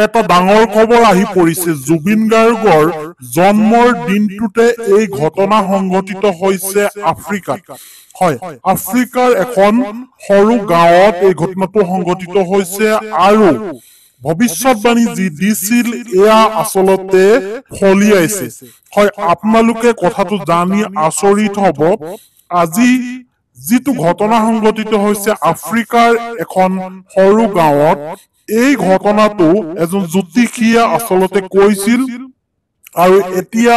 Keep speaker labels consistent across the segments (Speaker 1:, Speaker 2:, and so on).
Speaker 1: এটা ডাঙৰ খবৰ আহি পৰিছে জুবিন গাৰ্গৰ জন্মৰ দিনটোতে এই ঘটনা সংঘটিত হৈছে আফ্ৰিকাত হয় আফ্ৰিকাৰ এখন সৰু গাঁৱত এই ঘটনাটো সংঘটিত হৈছে আৰু ভৱিষ্যতবাণী যি দিছিল এয়া আচলতে ফলিয়াইছে হয় আপোনালোকে কথাটো জানি আচৰিত হ'ব আজি যিটো ঘটনা সংঘটিত হৈছে আফ্ৰিকাৰ এখন সৰু গাঁৱত এই ঘটনাটো এজন জ্যোতিষীয়ে আচলতে কৈছিল আৰু এতিয়া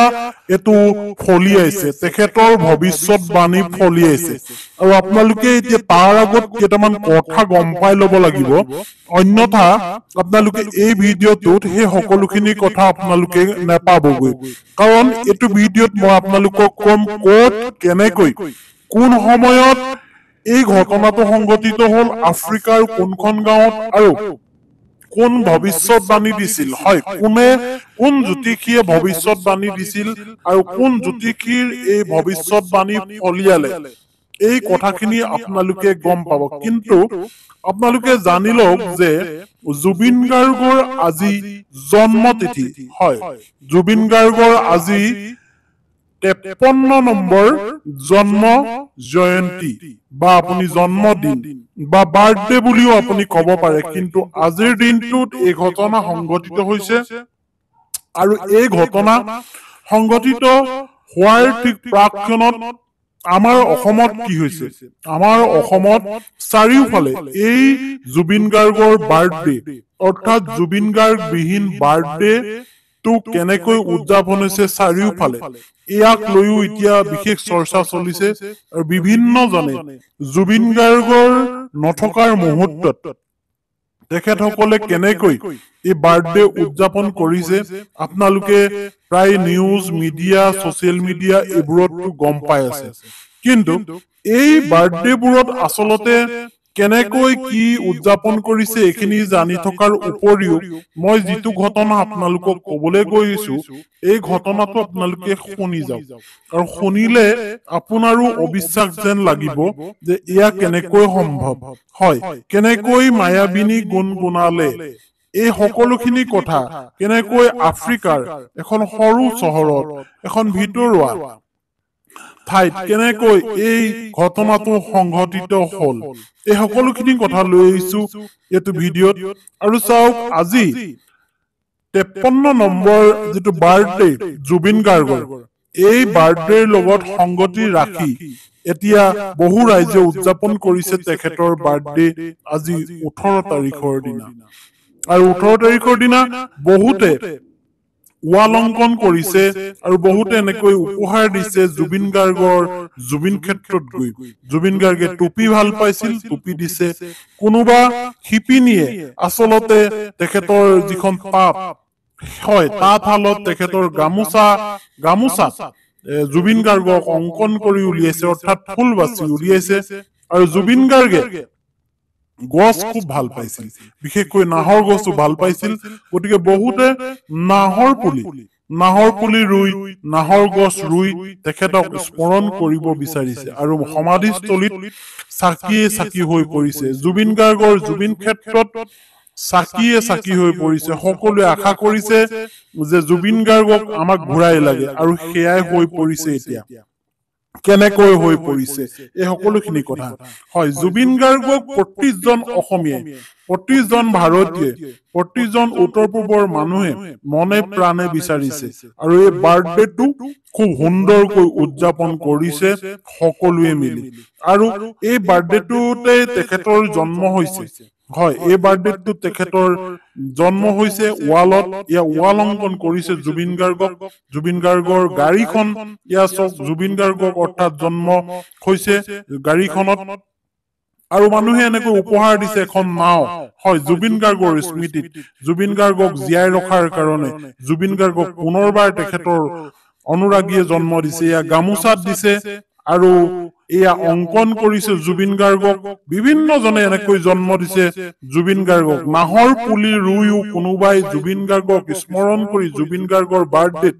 Speaker 1: এটো ফলিয়াইছে তেখেতৰ ভৱিষ্যতবাণী ফলিয়াইছে আৰু আপোনালোকে এতিয়া তাৰ আগত কেইটামান কথা গম পাই ল'ব লাগিব অন্যথা আপোনালোকে এই ভিডিঅ'টোত সেই সকলোখিনি কথা আপোনালোকে নেপাবগৈ কাৰণ এইটো ভিডিঅ'ত মই আপোনালোকক কম ক'ত কেনেকৈ কোন সময়ত এই ঘটনাটো সংঘটিত হ'ল আফ্ৰিকাৰ কোনখন গাঁৱত আৰু কোন ভৱিষ্যতবাণী দিছিল হয় কোন জ্যোতিষীয়ে ভৱিষ্যতবাণী দিছিল আৰু কোন জ্যোতিষীৰ এই ভৱিষ্যতবাণী ফলিয়ালে এই কথাখিনি আপোনালোকে গম পাব কিন্তু আপোনালোকে জানি লওক যে জুবিন গাৰ্গৰ আজি জন্মতিথি হয় জুবিন গাৰ্গৰ আজি 53 নম্বৰ জন্ম জয়ন্তী বা আপুনি জন্মদিন বা বাৰ্থডে বুলিও আপুনি ক'ব পাৰে কিন্তু আজিৰ দিনটোত এই ঘটনা সংঘটিত হৈছে আৰু এই ঘটনা সংঘটিত হোৱাৰ ঠিক প্ৰাক্ষণত আমাৰ অসমত কি হৈছে আমাৰ অসমত চাৰিওফালে এই জুবিন গাৰ্গৰ বাৰ্থডে অৰ্থাৎ জুবিন গাৰ্গ বিহীন বাৰ্থডে তো কেনেকৈ উদযাপন হৈছে চাৰিওফালে ইয়াক লৈও এতিয়া বিশেষ চৰ্চা চলিছে আৰু বিভিন্ন জনে জুবিন গাৰ্গৰ নথকাৰ মুহূৰ্তত তেখেতসকলে কেনেকৈ এই বাৰ্থডে উদযাপন কৰিছে আপোনালোকে প্ৰায় নিউজ মিডিয়া ছচিয়েল মিডিয়া এইবোৰতো গম পাই আছে কিন্তু এই বাৰ্থডেবোৰত আচলতে কেনেকৈ কি উদযাপন কৰিছে এইখিনি জানি থকাৰ উপৰিও মই যিটো ঘটনা আপোনালোকক ক'বলৈ গৈছো এই ঘটনাটো আপোনালোকে শুনি যাওক আৰু শুনিলে আপোনাৰো অবিশ্বাস যেন লাগিব যে এয়া কেনেকৈ সম্ভৱ হয় কেনেকৈ মায়াবিনী গুণগুণালে এই সকলোখিনি কথা কেনেকৈ আফ্ৰিকাৰ এখন সৰু চহৰত এখন ভিতৰুৱা ঠাইত কেনেকৈ এই ঘটনাটো সংঘটিত হ'ল এই সকলোখিনি কথা লৈ আহিছো এইটো ভিডিঅ'ত আৰু চাওক আজি 53 নম্বৰ যিটো বাৰ্থডে জুবিন গাৰ্গৰ এই বাৰ্থডেৰ লগত সংগতি ৰাখি এতিয়া বহু ৰাইজে উদযাপন কৰিছে তেখেতৰ বাৰ্থডে আজি 18 তাৰিখৰ দিনা আৰু 18 তাৰিখৰ দিনা বহুতে ৱাল অংকন কৰিছে আৰু বহুতে এনেকৈ উপহাৰ দিছে জুবিন গাৰ্গৰ জুবিন ক্ষেত্ৰত গৈ জুবিন গাৰ্গে টুপি ভাল পাইছিল টুপি দিছে কোনোবা শিপিনীয়ে আচলতে তেখেতৰ যিখন পাপ হয় তাঁতশালত তেখেতৰ গামোচা জুবিন গাৰ্গক অংকন কৰি উলিয়াইছে অৰ্থাৎ ফুল বাছি উলিয়াইছে আৰু জুবিন গাৰ্গে গছ খুব ভাল পাইছিল বিশেষকৈ নাহৰ গছও ভাল পাইছিল গতিকে বহুতে নাহৰ পুলি ৰুই নাহৰ গছ ৰুই তেখেতক স্মৰণ কৰিব বিচাৰিছে আৰু সমাধিস্থলীত চাকি হৈ পৰিছে জুবিন গাৰ্গৰ জুবিন ক্ষেত্ৰত চাকি হৈ পৰিছে সকলোৱে আশা কৰিছে যে জুবিন গাৰ্গক আমাক ঘূৰাই লাগে আৰু সেয়াই হৈ পৰিছে এতিয়া কেনেকৈ হৈ পৰিছে এই সকলোখিনি কথা হয় জুবিন গাৰ্গক প্ৰতিজন অসমীয়াই প্ৰতিজন ভাৰতীয় প্ৰতিজন উত্তৰ পূবৰ মানুহে মনে প্ৰাণে বিচাৰিছে আৰু এই বাৰ্থডেটো খুব সুন্দৰকৈ উদযাপন কৰিছে সকলোৱে মিলি আৰু এই বাৰ্থডেটোতে তেখেতৰ জন্ম হৈছে হয় এই বাৰ্থডেটো তেখেতৰ জন্ম হৈছে ৱালত ইয়া ৱাল অংকন কৰিছে জুবিন গাৰ্গৰ গাড়ীখন ইয়া চব জুবিন গাৰ্গক অৰ্থাৎ জন্ম হৈছে গাড়ীখনত আৰু মানুহে এনেকৈ উপহাৰ দিছে এখন নাও হয় জুবিন গাৰ্গৰ স্মৃতিত জুবিন গাৰ্গক জীয়াই ৰখাৰ কাৰণে জুবিন গাৰ্গক পুনৰবাৰ তেখেতৰ অনুৰাগীয়ে জন্ম দিছে ইয়া গামোচাত দিছে আৰু এয়া অংকন কৰিছে জুবিন গাৰ্গক বিভিন্ন জনে এনেকৈ জন্ম দিছে জুবিন গাৰ্গক নাহৰ পুলি ৰুইও কোনোবাই জুবিন গাৰ্গক স্মৰণ কৰি জুবিন গাৰ্গৰ বাৰ্থডেত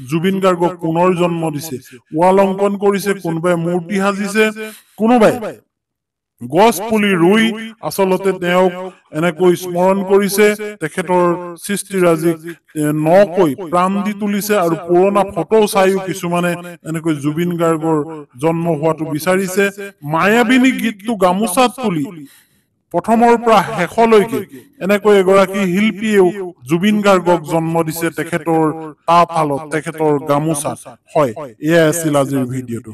Speaker 1: জুবিন গাৰ্গক পুনৰ জন্ম দিছে ৱাল অংকন কৰিছে কোনোবাই মূৰ্তি সাজিছে কোনোবাই গছ পুলি ৰুই আচলতে তেওঁক এনেকৈ স্মৰণ কৰিছে, তেখেতৰ সৃষ্টিৰাজিক নকৈ প্ৰাণ দি তুলিছে আৰু পুৰণা ফটো চাইও কিছুমানে এনেকৈ জুবিন গাৰ্গৰ জন্ম হোৱাটো বিচাৰিছে। মায়াবিনী গীতটো গামোচাত তুলি প্ৰথমৰ পৰা শেষলৈকে এনেকৈ এগৰাকী শিল্পীয়েও জুবিন গাৰ্গক জন্ম দিছে তেখেতৰ তাঁতশালত, তেখেতৰ গামোচাত। হয়, এয়াই আছিল আজিৰ ভিডিঅ'টো।